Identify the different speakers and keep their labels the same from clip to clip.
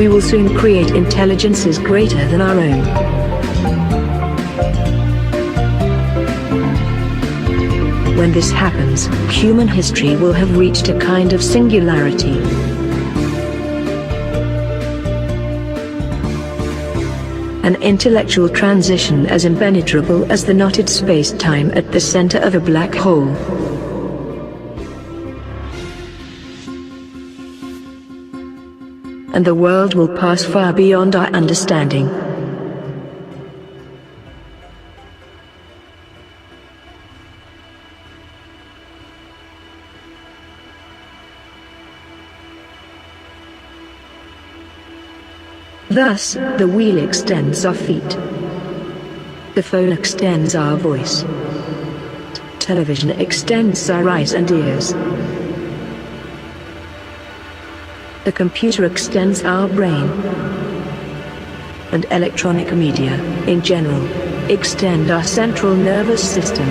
Speaker 1: we will soon create intelligences greater than our own. When this happens, human history will have reached a kind of singularity. An intellectual transition as impenetrable as the knotted space-time at the center of a black hole. And the world will pass far beyond our understanding. Thus, the wheel extends our feet. The phone extends our voice. Television extends our eyes and ears. The computer extends our brain. And electronic media, in general, extend our central nervous system.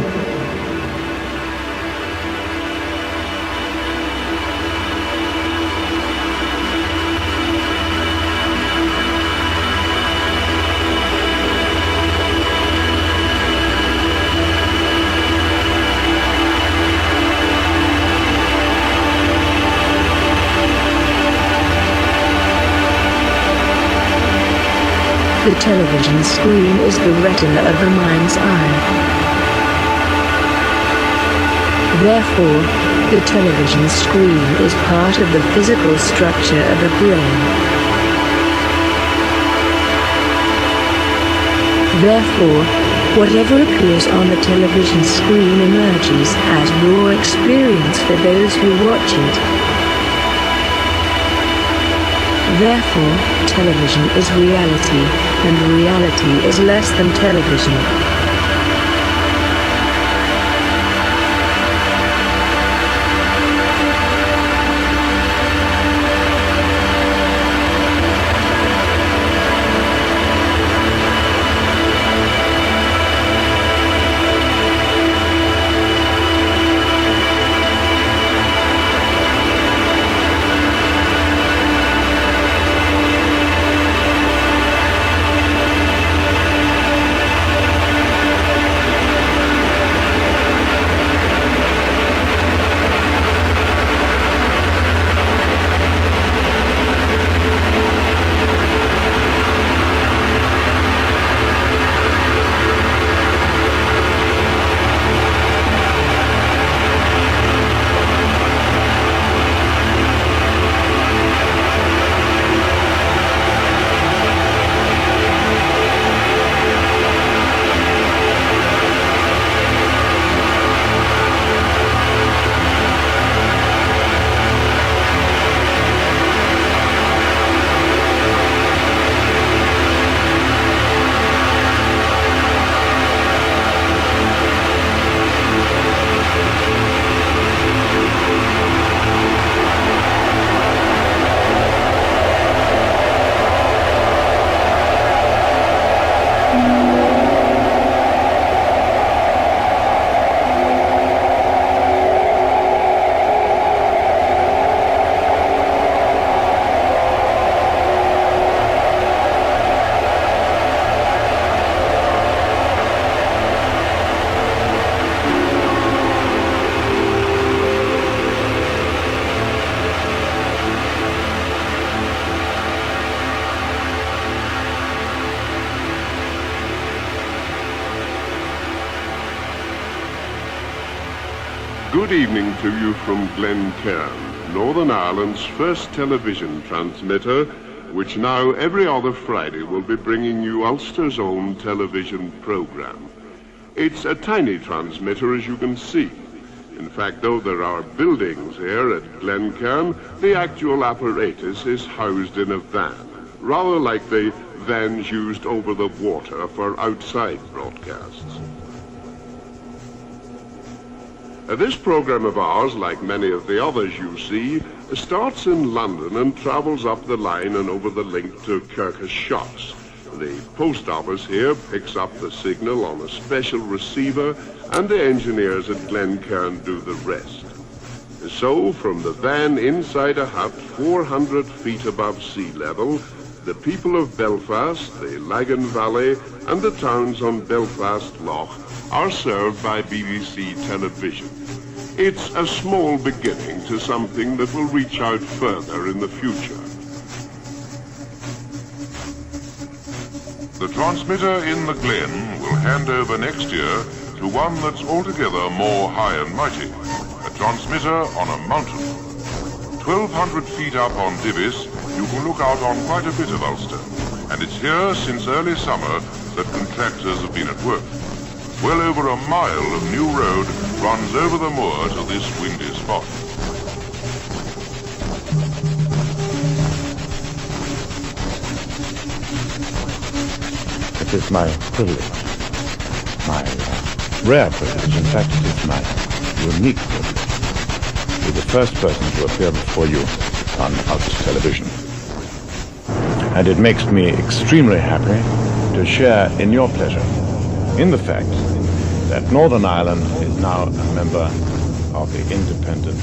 Speaker 1: The television screen is the retina of the mind's eye. Therefore, the television screen is part of the physical structure of the brain. Therefore, whatever appears on the television screen emerges as raw experience for those who watch it. Therefore, television is reality, and reality is less than television.
Speaker 2: Good evening to you from Glencairn, Northern Ireland's first television transmitter, which now every other Friday will be bringing you Ulster's own television program. It's a tiny transmitter, as you can see. In fact, though there are buildings here at Glencairn, the actual apparatus is housed in a van, rather like the vans used over the water for outside broadcasts. This program of ours, like many of the others you see, starts in London and travels up the line and over the link to Kirkus Shops. The post office here picks up the signal on a special receiver, and the engineers at Glencairn do the rest. So, from the van inside a hut 400 feet above sea level, the people of Belfast, the Lagan Valley, and the towns on Belfast Lough are served by BBC television. It's a small beginning to something that will reach out further in the future.
Speaker 3: The transmitter in the Glen will hand over next year to one that's altogether more high and mighty. A transmitter on a mountain. 1,200 feet up on Divis, you can look out on quite a bit of Ulster. And it's here since early summer that contractors have been at work. Well over a mile of new road runs over the moor to this windy spot.
Speaker 4: It is my privilege, my rare privilege, in fact it is my unique privilege, to be the first person to appear before you on Ulster television. And it makes me extremely happy to share in your pleasure in the fact that Northern Ireland is now a member of the Independent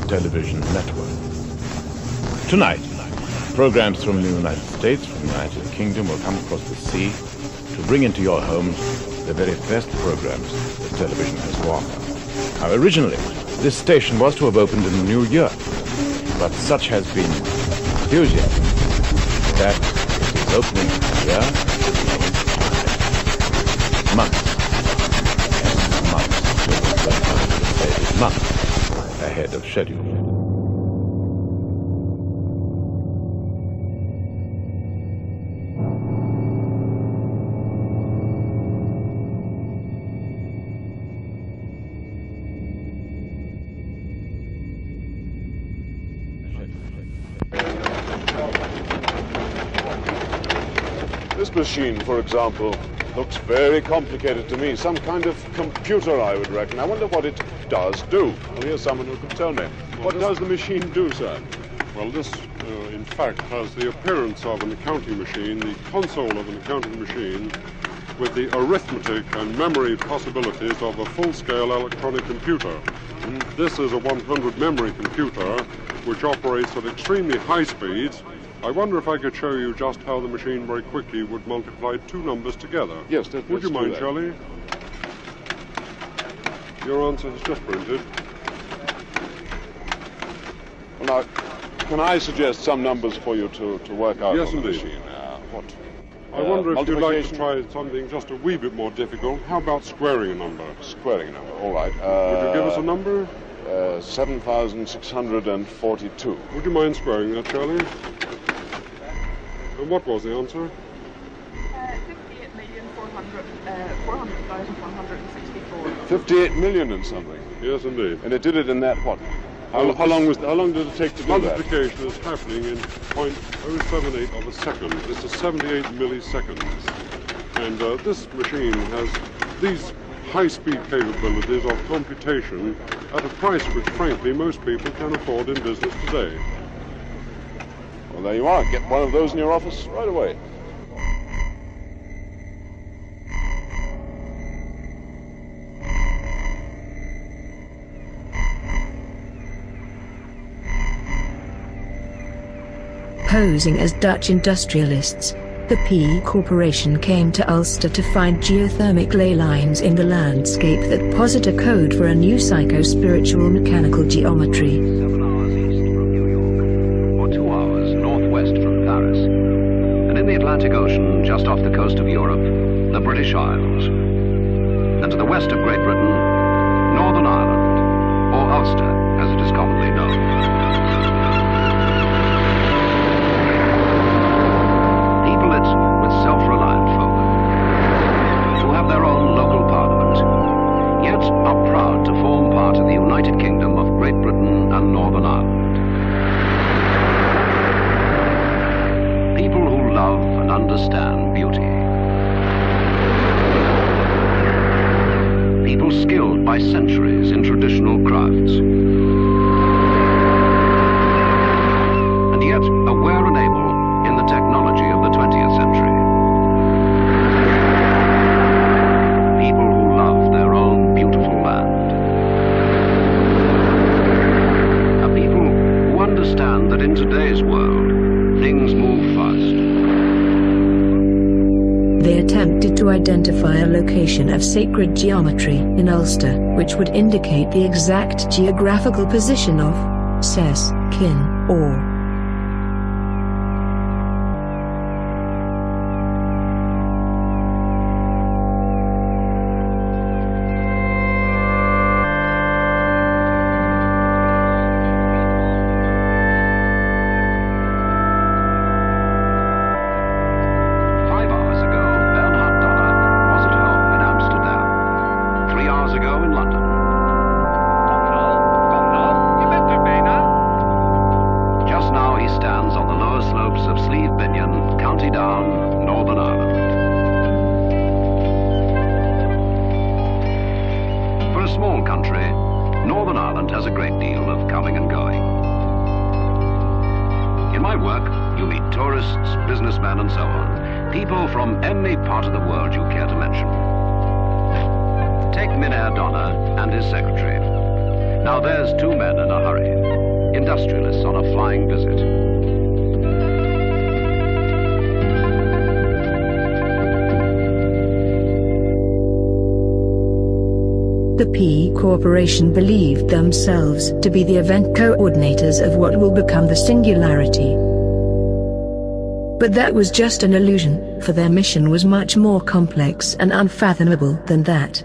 Speaker 4: Television Network. Tonight, programs from the United States, from the United Kingdom will come across the sea to bring into your homes the very best programs that television has to offer. Now, originally, this station was to have opened in the new year, but such has been enthusiasm that it is opening here months ahead of schedule.
Speaker 5: This machine, for example, looks very complicated to me. Some kind of computer, I would reckon. I wonder what it does do. Well, here's someone who can tell me. What does the machine do, sir?
Speaker 6: Well, this, in fact, has the appearance of an accounting machine, the console of an accounting machine, with the arithmetic and memory possibilities of a full-scale electronic computer. This is a 100 memory computer, which operates at extremely high speeds. I wonder if I could show you just how the machine very quickly would multiply two numbers together.
Speaker 5: Yes,
Speaker 6: would you mind, Shelley? Your answer is just printed.
Speaker 5: Well, now, can I suggest some numbers for you to work out
Speaker 6: Yes,
Speaker 5: on the
Speaker 6: indeed.
Speaker 5: machine? What?
Speaker 6: I wonder if you'd like to
Speaker 5: multiplication?
Speaker 6: try something just a wee bit more difficult. How about squaring a number?
Speaker 5: Squaring a number, all right.
Speaker 6: Would you give us a number?
Speaker 5: 7,642.
Speaker 6: Would you mind squaring that, Shelley? And what was the answer?
Speaker 7: 58,400,164.
Speaker 5: 58 million and something.
Speaker 6: Yes, indeed.
Speaker 5: And it did it in that, what? How long did it take to do that?
Speaker 6: Multiplication is happening in 0.078 of a second. This is 78 milliseconds. And this machine has these high-speed capabilities of computation at a price which, frankly, most people can afford in business today.
Speaker 5: Well, there you are. Get one of those in your office right away.
Speaker 1: Posing as Dutch industrialists, the P Corporation came to Ulster to find geothermic ley lines in the landscape that posit a code for a new psycho-spiritual mechanical geometry.
Speaker 8: 7 hours east from New York, or 2 hours northwest from Paris, and in the Atlantic Ocean, just off the coast of Europe, the British Isles, and to the west of Great Britain, Northern Ireland, or Ulster, as it is commonly known. Self-reliant folk who have their own local parliament, yet are proud to form part of the United Kingdom of Great Britain and Northern Ireland. People who love and understand beauty. People skilled by centuries in traditional crafts. And yet aware and able in the technology of the 20th century. Understand that in today's world, things move fast.
Speaker 1: identify a location of sacred geometry in Ulster, which would indicate the exact geographical position of Ses, Kin, or
Speaker 8: businessmen and so on. People from any part of the world you care to mention. Take Minair Donna and his secretary. Now there's two men in a hurry. Industrialists on a flying visit.
Speaker 1: The P Corporation believed themselves to be the event coordinators of what will become the Singularity. But that was just an illusion, for their mission was much more complex and unfathomable than that.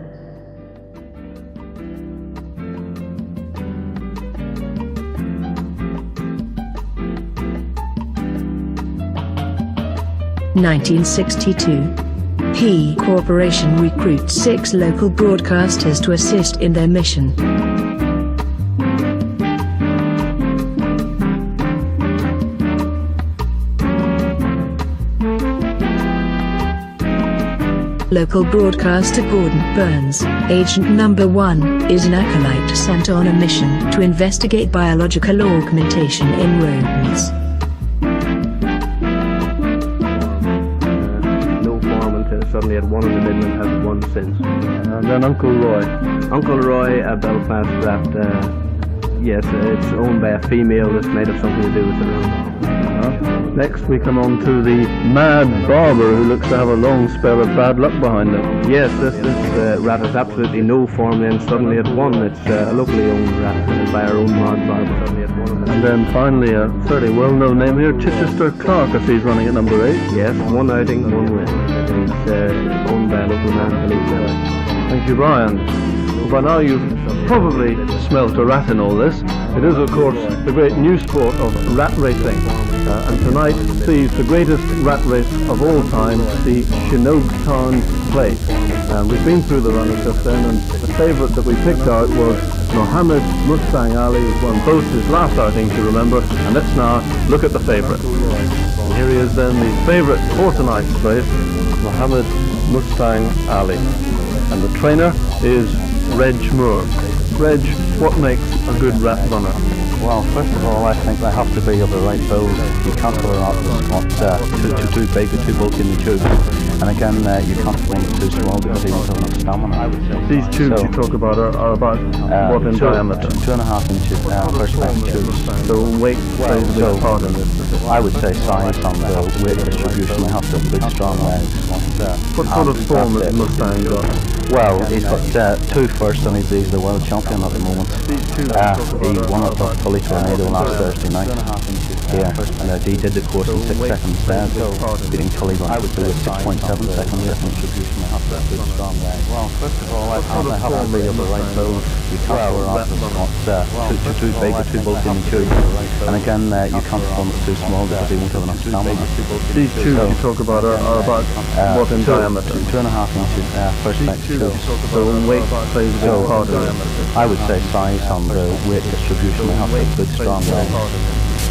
Speaker 1: (1962). P Corporation recruits 6 local broadcasters to assist in their mission. Local broadcaster Gordon Burns, Agent Number 1, is an acolyte sent on a mission to investigate biological augmentation in rodents.
Speaker 7: No farm until suddenly had one in the middle and had one since. And then Uncle Roy. Uncle Roy, a Belfast rat, yes, it's owned by a female that's made up something to do with it.
Speaker 9: Next we come on to the mad barber who looks to have a long spell of bad luck behind him.
Speaker 7: Yes, this rat has absolutely no form, then suddenly at one. It's a locally owned rat by our own mad barber.
Speaker 9: And then finally a fairly well-known name here, Chichester Clark, as he's running at number 8.
Speaker 7: Yes, one outing, one win. He's owned by a local man, believe that.
Speaker 9: Thank you, Brian. Well, by now you've probably smelt a rat in all this. It is, of course, the great new sport of rat racing. And tonight sees the greatest rat race of all time, the Shinogtown Plate. And we've been through the runners just then, and the favourite that we picked out was Mohammed Mustang Ali, who won both his last outings, you remember. And let's now look at the favourite. And here he is then, the favourite for tonight's race, Mohammed Mustang Ali. And the trainer is Reg Moore. Reg, what makes a good rat runner?
Speaker 10: Well, first of all, I think they have to be of the right build. You can't go out that's not too big or too bulky in the tube. And again, you can't go one too small because they don't have enough stamina.
Speaker 9: These tubes you talk about are about what in diameter?
Speaker 10: 2.5 inches, first time tubes.
Speaker 9: So weight plays a big part in this?
Speaker 10: I would say size and the weight distribution. They have to have big, strong legs.
Speaker 9: What sort of form has Mustang got?
Speaker 10: Well, he's got 2 first and he's the world champion at the moment. He won it off Fully Tornado last Thursday night. Yeah, and he did the course in 6 seconds there, beating Tully Run. I would say 6.7 seconds. Well, first of all, I have to be of the right build. You can't go out that's not too big or too bulky in the tube. And again, you can't run it too small because they won't have enough stamina.
Speaker 9: These tubes you talk about are about what in diameter?
Speaker 10: 2.5 inches, first time tubes.
Speaker 9: So weight plays a big part in it?
Speaker 10: I would say size and the weight distribution. They have to have good, strong legs.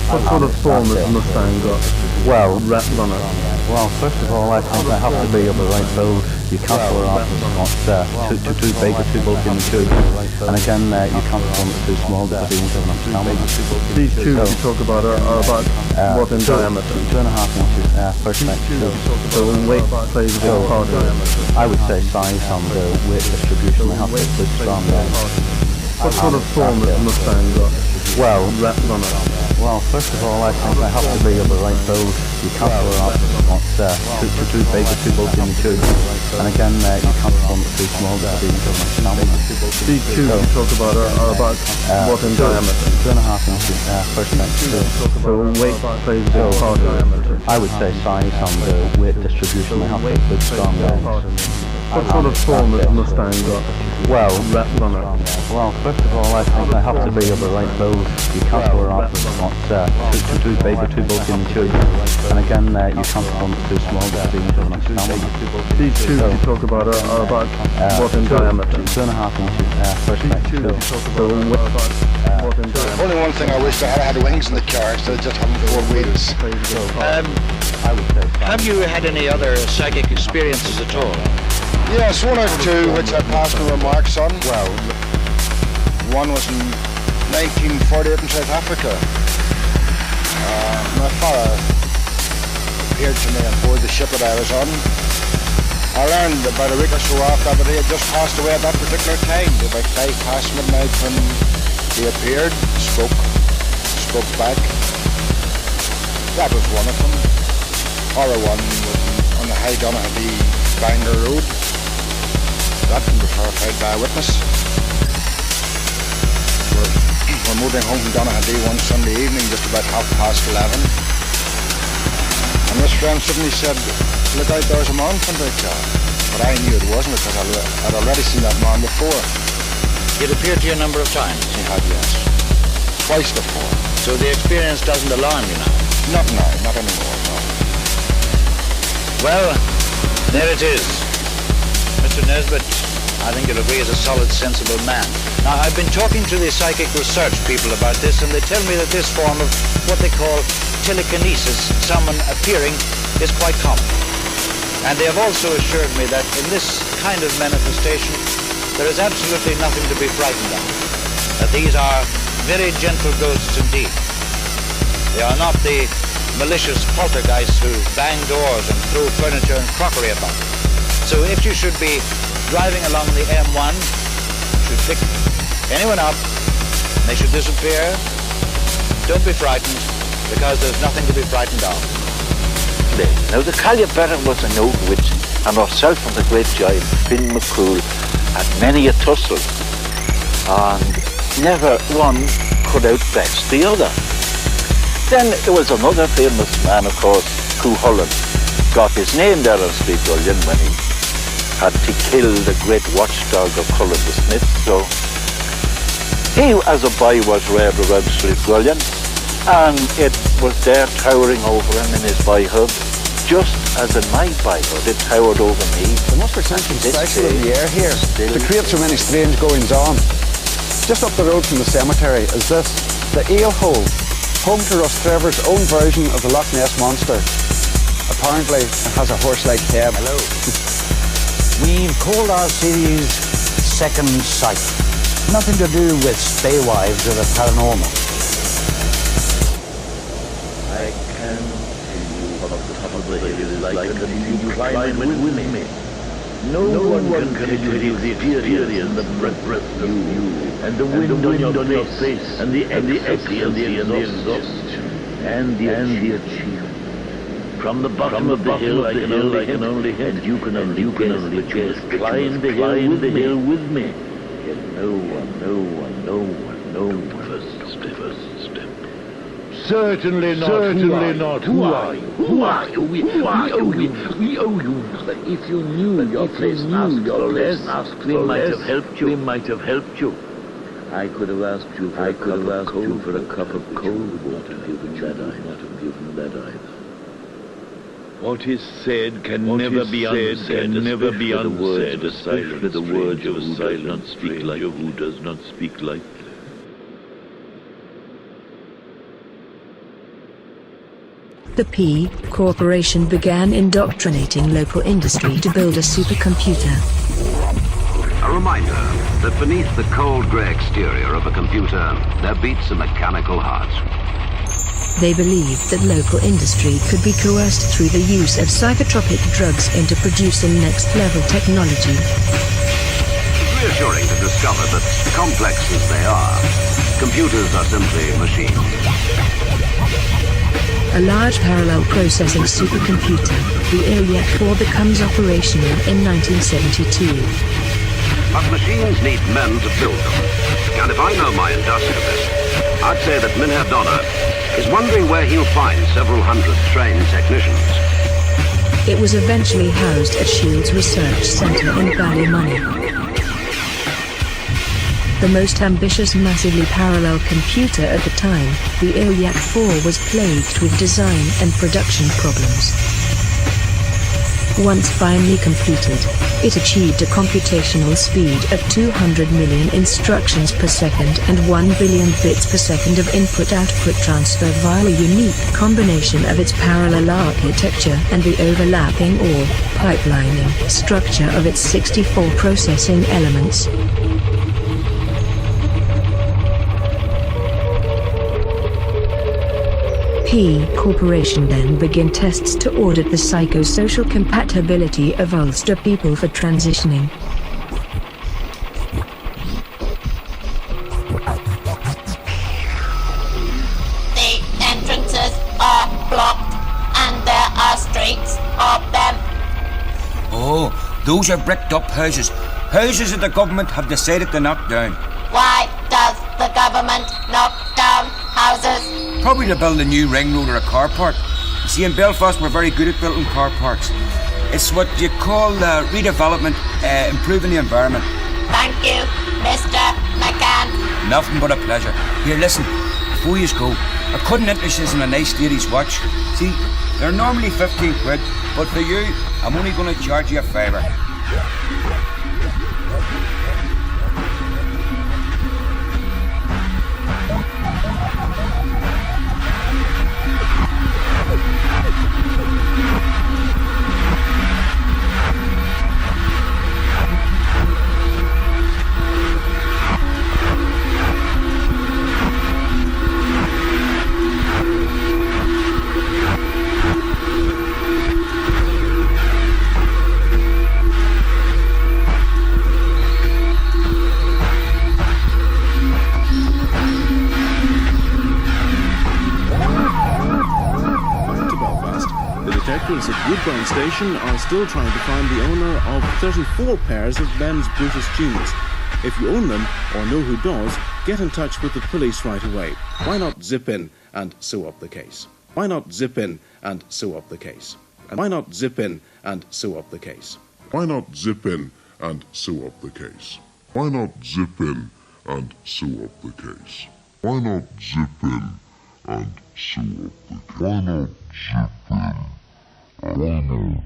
Speaker 9: What sort of form has Mustang got?
Speaker 10: Well,
Speaker 9: rat runner.
Speaker 10: Well, first of all, I think they have to be of the right build. You can't go out that's not too big or too bulky in the tube. And again, you can't run it too small because they won't have enough stamina.
Speaker 9: These tubes you talk about are about what in diameter?
Speaker 10: 2.5 inches, first time tubes.
Speaker 9: So weight plays a big part in it?
Speaker 10: I would say size and the weight distribution. They have to have good, strong legs.
Speaker 9: What sort of form has Mustang got?
Speaker 10: Well,
Speaker 9: rat runner.
Speaker 10: Well, first of all, I think they have to be of the right build. You can't go out what's too big or too bulky in the tube. And again, you can't perform it too small, that'll be too much stamina.
Speaker 9: These tubes you talk about are about what in diameter?
Speaker 10: 2.5 inches first time.
Speaker 9: So weight plays a big part in diameter.
Speaker 10: I would say size and weight distribution. They have to be strong guys.
Speaker 9: What sort of form has Mustang got?
Speaker 10: Well,
Speaker 9: runner.
Speaker 10: Well, first of all, I think they have to be of the right build. You can't go around with what's too big or too bulky in the tube. And again, you can't perform it too small, that'll be too much stamina.
Speaker 9: These tubes you talk about are about what in diameter?
Speaker 10: 2.5 inches first time.
Speaker 11: Only one thing I wish I had wings in the car instead of just having 4 wheels.
Speaker 10: I would say.
Speaker 12: Have you had any other psychic experiences at all?
Speaker 11: Yes, 1 or 2 which I passed no remarks on. Well, one was in 1948 in South Africa. My father appeared to me on board the ship that I was on. I learned about a week or so after that he had just passed away at that particular time, about 5 past midnight when he appeared, spoke back. That was one of them. Other one was on the High Donaghadee Bangor Road. That can be verified by a witness. We're motoring home from Donaghadee one Sunday evening, just about 11:30. And this friend suddenly said, "Look out, there's a man coming outside." But I knew it wasn't because I'd already seen that man before.
Speaker 12: It appeared to you a number of times?
Speaker 11: He had, yes. Twice before.
Speaker 12: So the experience doesn't alarm you now?
Speaker 11: Not now, not anymore, no.
Speaker 12: Well, there it is. Mr. Nesbitt, I think you'll agree, is a solid, sensible man. Now, I've been talking to the psychic research people about this, and they tell me that this form of what they call telekinesis, someone appearing, is quite common. And they have also assured me that in this kind of manifestation, there is absolutely nothing to be frightened of. That these are very gentle ghosts indeed. They are not the malicious poltergeists who bang doors and throw furniture and crockery about. So if you should be driving along the M1, you should pick anyone up, and they should disappear. Don't be frightened, because there's nothing to be frightened of.
Speaker 13: Now the Calibera was an old witch, and herself and the great giant Finn McCool had many a tussle, and never one could outbest the other. Then there was another famous man, of course, Cuchulainn, got his name there on Street Gullion when he had to kill the great watchdog of Cullen the Smith. So he, as a boy, was reared around Street Gullion, and it was there towering over him in his boyhood, just as in my boyhood it towered over me.
Speaker 14: There must be something special in the air here to create so many strange goings on. Just up the road from the cemetery is this, the Ale Hole, home to Russ Trevor's own version of the Loch Ness Monster. Apparently it has a horse-like head.
Speaker 12: Hello.
Speaker 15: We've called our series Second Sight. Nothing to do with spaewives or the paranormal.
Speaker 13: I can see you up the top of the hill like a you climb with me. No one can tell you the experience the breath of you, and the wind on your face, and the ecstasy and the exhaustion, and the achievement. From the bottom of the hill I can only hit, and you can only guess, climb the hill with me. Yet no one first step. Certainly not. Who are you? We owe you nothing. If you knew your place and asked for less, we might have helped you. I could have asked you for a cup of cold water, not have given that either. What is said can never be unsaid, especially the words of a silent stranger who does not speak lightly.
Speaker 1: The P Corporation began indoctrinating local industry to build a supercomputer.
Speaker 8: A reminder that beneath the cold grey exterior of a computer, there beats a mechanical heart.
Speaker 1: They believed that local industry could be coerced through the use of psychotropic drugs into producing next-level technology.
Speaker 8: It's reassuring to discover that, complex as they are, computers are simply machines.
Speaker 1: A large parallel processing supercomputer, the ELIAC-4 becomes operational in 1972.
Speaker 8: But machines need men to build them. And if I know my industrialist, I'd say that Minher Donner is wondering where he'll find several hundred trained technicians.
Speaker 1: It was eventually housed at Shields Research Centre in Ballymoney. The most ambitious massively parallel computer at the time, the ELIAC-4 was plagued with design and production problems. Once finally completed, it achieved a computational speed of 200 million instructions per second and 1 billion bits per second of input-output transfer via a unique combination of its parallel architecture and the overlapping or pipelining structure of its 64 processing elements. P Corporation then began tests to audit the psychosocial compatibility of Ulster people for transitioning.
Speaker 16: The entrances are blocked and there are streets of them.
Speaker 17: Oh, those are bricked up houses. Houses that the government have decided to knock down.
Speaker 16: Why does the government knock down houses?
Speaker 17: Probably to build a new ring road or a car park. You see, in Belfast we're very good at building car parks. It's what you call redevelopment, improving the environment.
Speaker 16: Thank you, Mr. McCann.
Speaker 17: Nothing but a pleasure. Here, listen, before you go, I couldn't interest you in a nice lady's watch. See, they're normally 15 quid, but for you, I'm only going to charge you a favour.
Speaker 18: Detectives at Woodbourne Station are still trying to find the owner of 34 pairs of men's Brutus jeans. If you own them or know who does, get in touch with the police right away. Why not zip in and sew up the case? Why not zip in and sew up the case? And why not zip in and sew up the case?
Speaker 3: Why not zip in and sew up the case? Why not zip in and sew up the case? Why not zip in and sew up the case? Why not zip in? I don't know.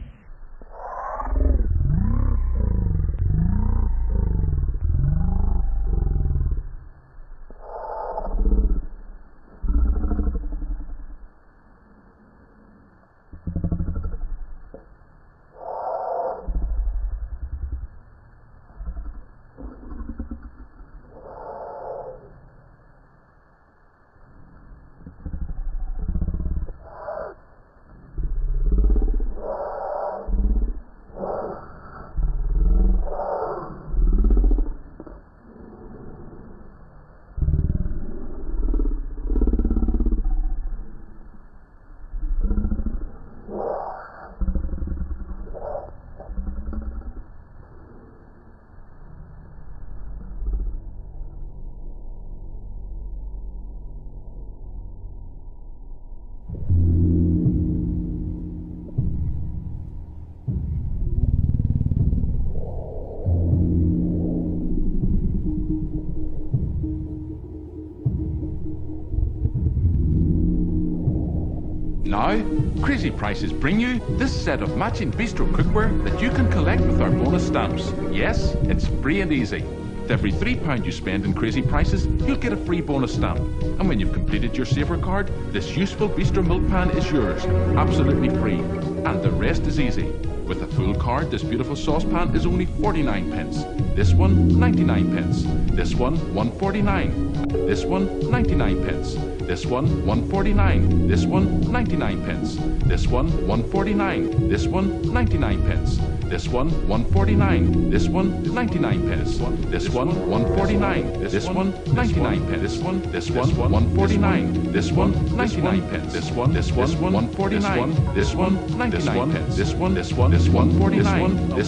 Speaker 19: Now, Crazy Prices bring you this set of matching bistro cookware that you can collect with our bonus stamps. Yes, it's free and easy. With every £3 you spend in Crazy Prices, you'll get a free bonus stamp. And when you've completed your saver card, this useful bistro milk pan is yours, absolutely free. And the rest is easy. With a full card, this beautiful saucepan is only 49 pence. This one, 99 pence. This one, 149. This one, 99 pence. This one, 149. This one, 99 pence. This one, 149. This one, 99 pence. This one, 149. This one, 99 pence. This one, 149. This one, 99 pence. This one, 149. This one, 99 pence. This one, 149. This one, 99 pence. This one, 149. This one,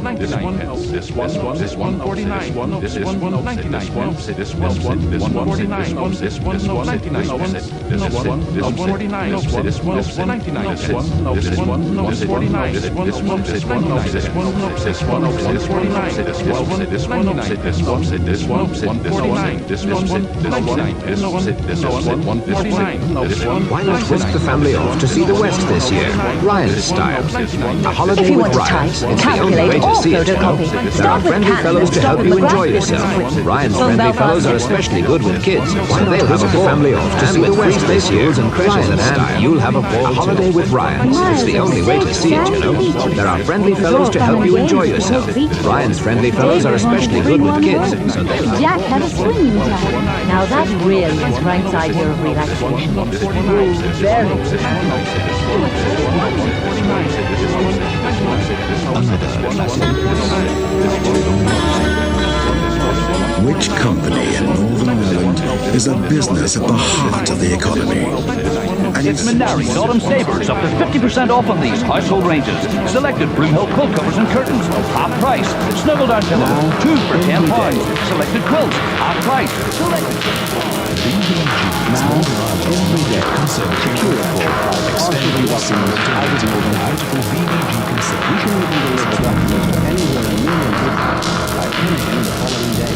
Speaker 19: 99 pence. This one, 149. This one, 99 pence. This one, 149. This one, 99 pence. This one, 149. This one, 99 pence. This one, 149. This one, 99. This one, 149. This one, 99. This one, 149. This one, 99. This one, 149.
Speaker 20: Why not whisk the family off to see the West this year, Ryan's style? A holiday with Ryan's. It's the only way to see it, you know. There are friendly fellows to help you enjoy yourself. Ryan's friendly fellows are especially good with kids. They'll whisk the family off to see the West this year. Ryan's style. You'll have a holiday with Ryan's. It's the only way to see it, you know. There are friendly fellows to help you enjoy yourself. Ryan's friendly fellows are especially good with kids, so they'll have...
Speaker 21: Jack had a swinging time. Now that really is Frank's idea of relaxation.
Speaker 22: Which company in Northern Ireland is a business at the heart of the economy? And
Speaker 23: it's Minari's Autumn Savers, up to 50% off on these household ranges. Selected Broomhill quilt covers and curtains, half price. Snuggle down pillow, 2 for £10. Selected quilts, half price.
Speaker 22: Every day secure extended connectivity with multiple VDG consent. We can even deliver documents to anywhere in England by 10 a.m. the following day.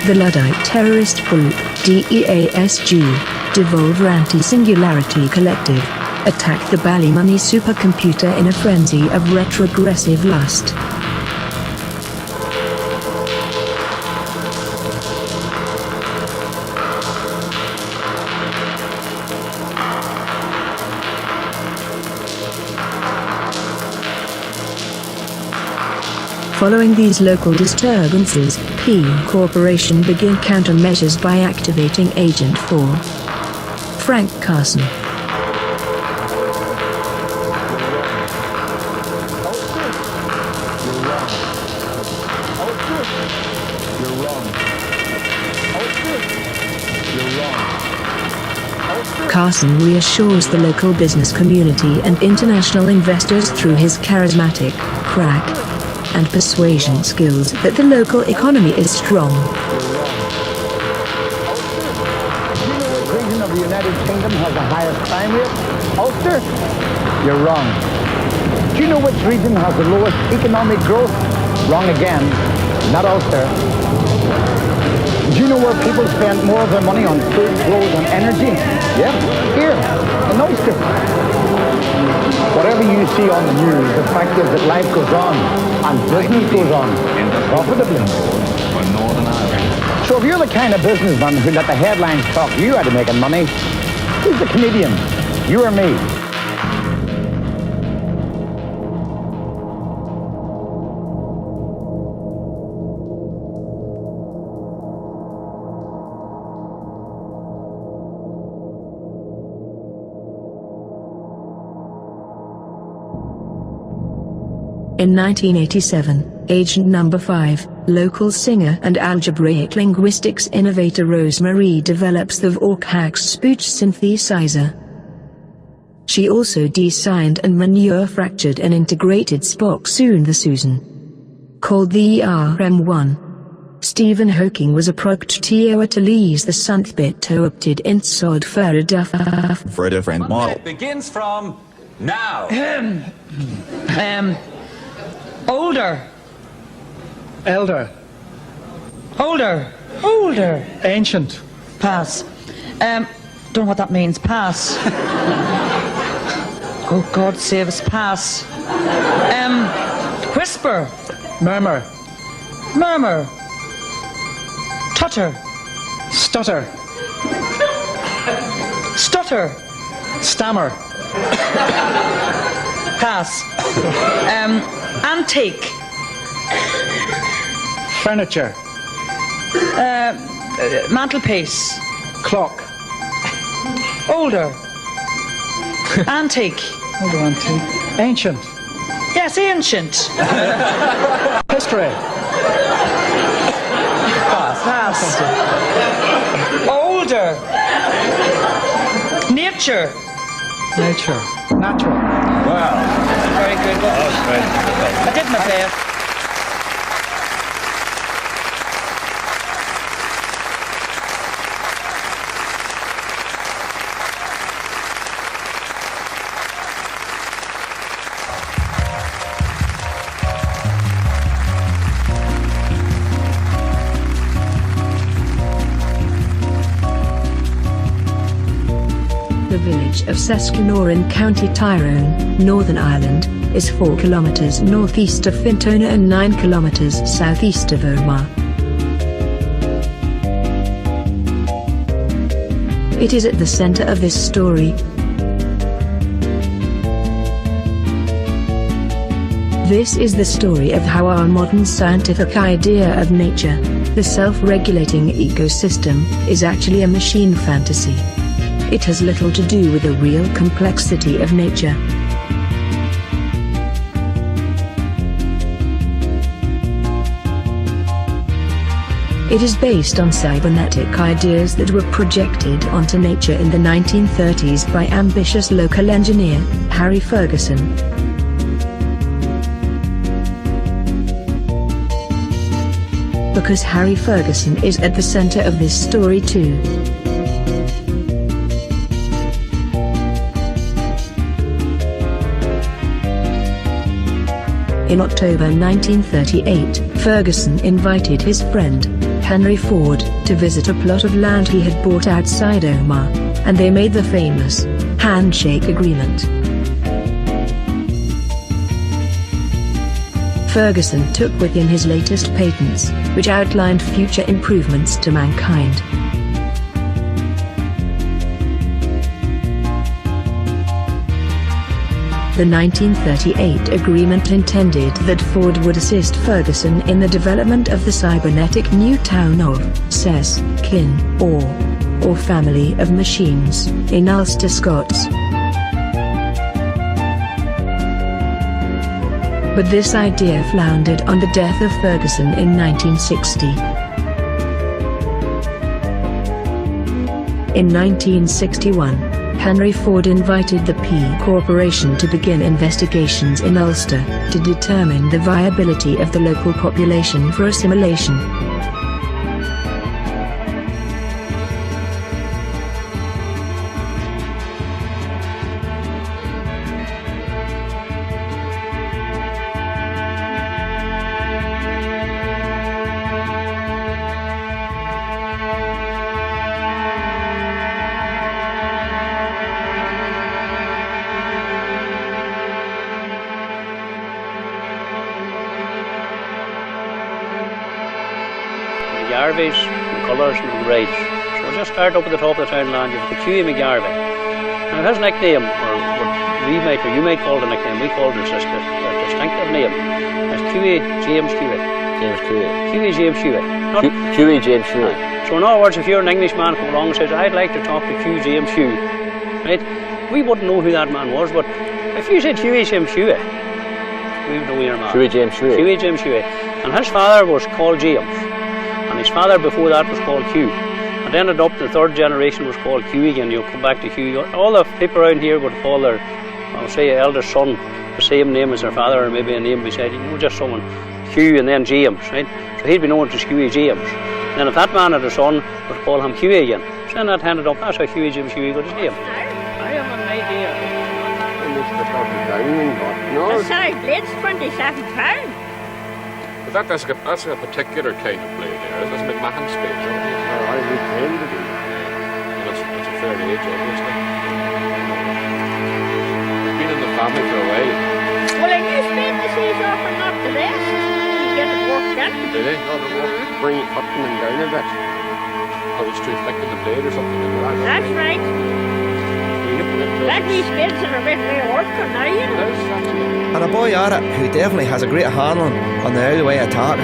Speaker 1: The Luddite terrorist group, DEASG, Devolver Anti-Singularity Collective, attacked the Ballymoney supercomputer in a frenzy of retrogressive lust. Following these local disturbances, P Corporation began countermeasures by activating Agent 4. Frank Carson. Carson reassures the local business community and international investors through his charismatic, crack, and persuasion skills that the local economy is strong.
Speaker 15: Which region of the United Kingdom has the highest crime rate? Ulster? You're wrong. Do you know which region has the lowest economic growth? Wrong again. Not Ulster. Do you know where people spend more of their money on food, clothes, and energy? Yep, here, in Ulster. Whatever you see on the news, the fact is that life goes on, and business goes on, profitably.
Speaker 22: For Northern Ireland.
Speaker 15: So if you're the kind of businessman who let the headlines talk you out of making money, who's the comedian? You or me?
Speaker 1: In 1987, Agent Number 5, local singer and algebraic linguistics innovator Rosemarie develops the Vorkhax speech synthesizer. She also designed and manufactured an integrated Spock soon the Susan, called the RM1. Stephen Hawking was a projectio ateliers the Sunthbit opted in sod for a different model.
Speaker 2: It begins from now.
Speaker 4: Older.
Speaker 15: Elder.
Speaker 4: Older. Older.
Speaker 15: Ancient.
Speaker 4: Pass. Don't know what that means. Pass. Oh, God save us. Pass. Whisper.
Speaker 15: Murmur.
Speaker 4: Murmur. Tutter.
Speaker 15: Stutter.
Speaker 4: Stutter.
Speaker 15: Stammer.
Speaker 4: Pass. Antique.
Speaker 15: Furniture.
Speaker 4: Mantelpiece.
Speaker 15: Clock.
Speaker 4: Older. Antique.
Speaker 15: Older antique. Ancient.
Speaker 4: Yes, ancient.
Speaker 15: History.
Speaker 4: Pass. Older. Nature.
Speaker 15: Nature. Natural.
Speaker 2: Wow.
Speaker 4: Very good. I did my best.
Speaker 1: The village of Seskinor in County Tyrone, Northern Ireland, is 4 kilometers northeast of Fintona and 9 kilometers southeast of Omagh. It is at the center of this story. This is the story of how our modern scientific idea of nature, the self-regulating ecosystem, is actually a machine fantasy. It has little to do with the real complexity of nature. It is based on cybernetic ideas that were projected onto nature in the 1930s by ambitious local engineer, Harry Ferguson. Because Harry Ferguson is at the center of this story too. In October 1938, Ferguson invited his friend, Henry Ford, to visit a plot of land he had bought outside Omagh, and they made the famous handshake agreement. Ferguson took within his latest patents, which outlined future improvements to mankind. The 1938 agreement intended that Ford would assist Ferguson in the development of the cybernetic new town of Seskin, or family of machines, in Ulster, Scots. But this idea floundered on the death of Ferguson in 1960. In 1961, Henry Ford invited the P Corporation to begin investigations in Ulster to determine the viability of the local population for assimilation.
Speaker 7: Garveys, and colours and grades. So we'll just start up at the top of the town land. You have the Huey McGarvey. Now his nickname, or what we might or you might call the nickname, we called his distinctive name, is Huey James Huey.
Speaker 10: James Huey.
Speaker 7: Huey James Huey.
Speaker 10: Huey James Huey.
Speaker 7: So in other words, if you're an Englishman come along and says, I'd like to talk to Huey James Huey, right? We wouldn't know who that man was, but if you said Huey James Huey,
Speaker 5: We've no ear man.
Speaker 10: Shuey James Shuey.
Speaker 5: Shuey James Shuey. And his father was called James. And his father before that was called Hugh. And ended up the third generation was called Hugh again. You'll come back to Hugh. All the people around here would call their, I'll say, eldest son the same name as their father, or maybe a name beside him. You know, just someone, Hugh and then James, right? So he'd be known as Huey James. And then if that man had a son, would call him Huey again. So then that handed up, that's how Huey James Huey got his name. I have an idea.
Speaker 6: No. Sorry, blade's £27.
Speaker 9: But that's a particular kind of blade there. That's McMahon's blade.
Speaker 6: I retained it.
Speaker 9: That's a fair age, obviously. Been in the family for a while.
Speaker 6: Well, I knew spade the seas off and not the rest. You get it worked in.
Speaker 9: Did they? No, they worked. Bring it cutting them down a bit. I was too thick in the blade or something.
Speaker 6: That's right. That wee spades are a bit more work for now, you know.
Speaker 24: And a boy at it who definitely has a great handling on the out way attack.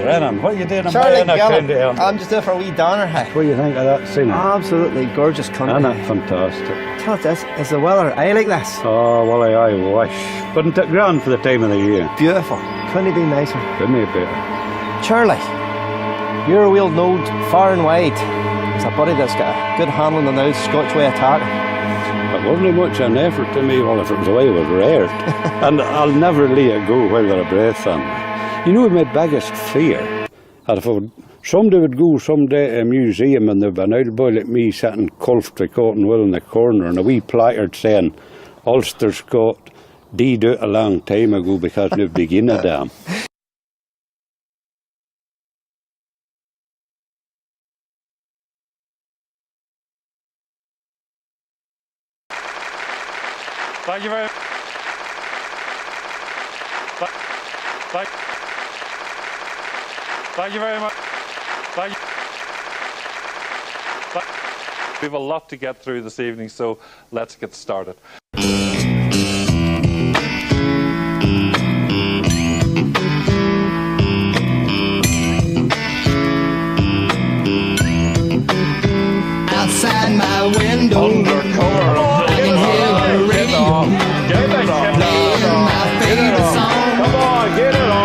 Speaker 25: Brennan, what are you doing in
Speaker 24: Charlie,
Speaker 25: Brennan?
Speaker 24: I'm just there for a wee donner.
Speaker 25: What do you think of that scenery?
Speaker 24: Absolutely gorgeous country.
Speaker 25: Isn't it fantastic?
Speaker 24: Tell this, is the weather I like this?
Speaker 25: Oh, well, I wish. Wouldn't it grand for the time of the year?
Speaker 24: Beautiful. Couldn't it be nicer?
Speaker 25: Couldn't it be?
Speaker 24: Charlie, you're a wheel node far and wide. It's a buddy that's got a good handling on the old Scotch way attack.
Speaker 25: It wasn't much an effort to me, well, if it was the way it was reared. And I'll never let it go while they're a breath on me. You know, my biggest fear, that if somebody would go someday to a museum and there'd be an old boy like me sitting cuffed with cotton wool in the corner and a wee placard saying, Ulster's got deed out a long time ago because they've begun a dam.
Speaker 9: Thank you very much. Thank you very much. Thank you. We have a lot to get through this evening, so let's get started.
Speaker 26: Outside my window, I can hear the radio. Playing my favorite song.
Speaker 9: Come on, get it on.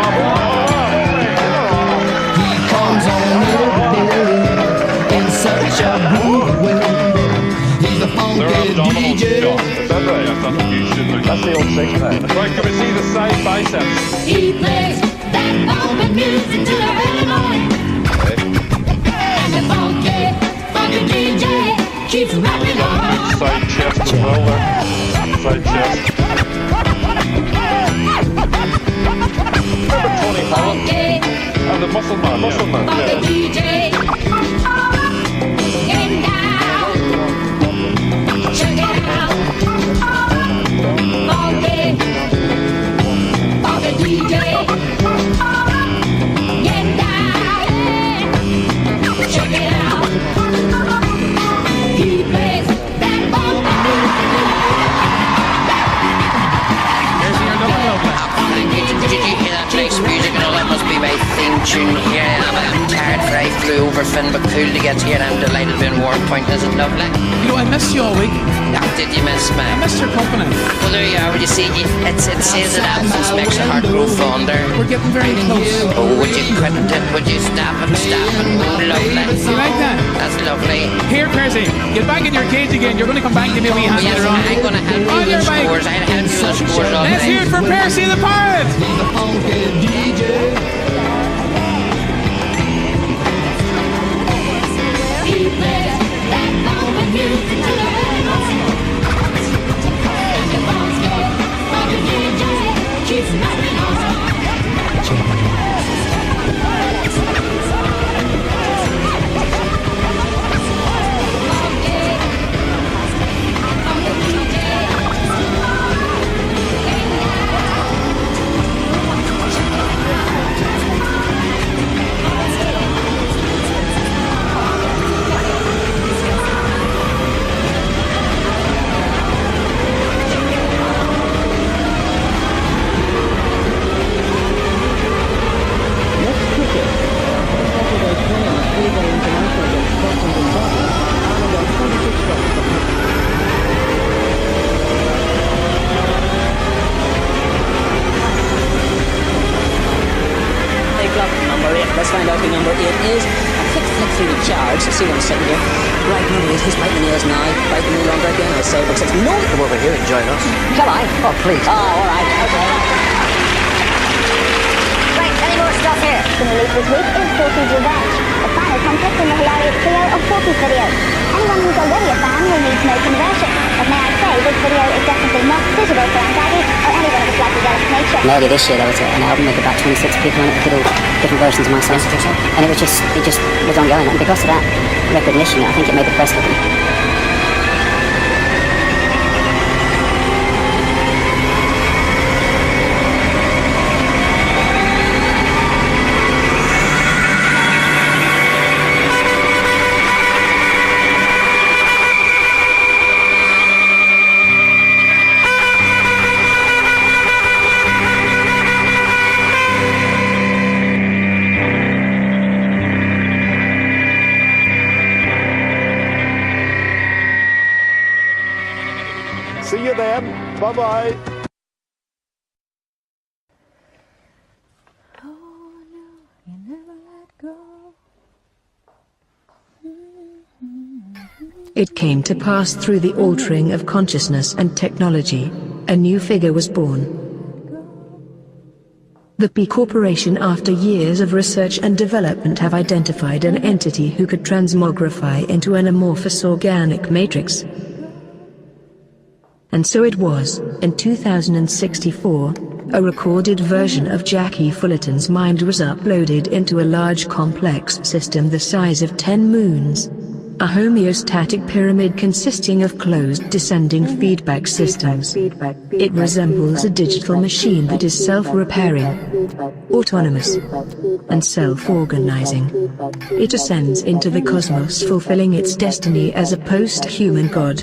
Speaker 26: He comes on over in such a good way. He's a funky DJ.
Speaker 9: Is that right? That's the old thing. Right, can we see the side biceps?
Speaker 26: He plays that bumping music till the early morning. And the funky DJ keeps rocking on.
Speaker 9: Side chest as well there. Side chest. Remember Tony Holland? And the Muscle Man. Muscle Man.
Speaker 26: Funky DJ. Getting down. Check it out. Funky DJ. Get down. Check it out. He plays that bumpy
Speaker 27: Did you hear that nice music? No, that must be my theme tune here. I'm tired for I flew over Finn, but cool to get here. I'm delighted in War Point. Isn't it lovely?
Speaker 28: You know, I missed you all week.
Speaker 27: Oh, did you miss me?
Speaker 28: I missed your company.
Speaker 27: Well, there you are. Would you see? It says that absence makes the heart grow fonder.
Speaker 28: We're getting very close.
Speaker 27: Oh, would you quit it? Would you stop it? Stop it? Oh, lovely.
Speaker 28: You like that?
Speaker 27: That's lovely.
Speaker 28: Here, Percy, get back in your cage again. You're going to come back to me a wee hand
Speaker 27: Yes,
Speaker 28: later on.
Speaker 27: I'm going to help you with the scores. I'll help you with the scores all
Speaker 28: Let's hear it for Percy the Pirate.
Speaker 26: He's a funky DJ. He plays that bumping music to the early morning. And the funky DJ keeps rocking on.
Speaker 8: it is a quick flick through the cards. See what I'm sitting here. Right, no, he's biting the nails now. Biting no longer again, I'll say, because it's no...
Speaker 11: Come over here and join us.
Speaker 8: Shall I?
Speaker 11: Oh, please.
Speaker 8: Oh, all right. Okay.
Speaker 12: Right, any more stuff here? The release this week is Sophie's Revenge, the final contest in the hilarious trio of Sophie's videos. Anyone who's already a fan will need no conversion. But may I say, this video is definitely not suitable for anxiety or anyone of a slightly delicate nature.
Speaker 8: And earlier this year there was an album with about 26 people on it that did all different versions of my song. And it just was ongoing. And because of that recognition, I think it made the press look at me.
Speaker 24: See you then. Bye-bye.
Speaker 1: It came to pass through the altering of consciousness and technology, a new figure was born. The P Corporation, after years of research and development, have identified an entity who could transmogrify into an amorphous organic matrix. And so it was, in 2064, a recorded version of Jackie Fullerton's mind was uploaded into a large complex system the size of 10 moons. A homeostatic pyramid consisting of closed descending feedback systems. It resembles a digital machine that is self-repairing, autonomous, and self-organizing. It ascends into the cosmos, fulfilling its destiny as a post-human god.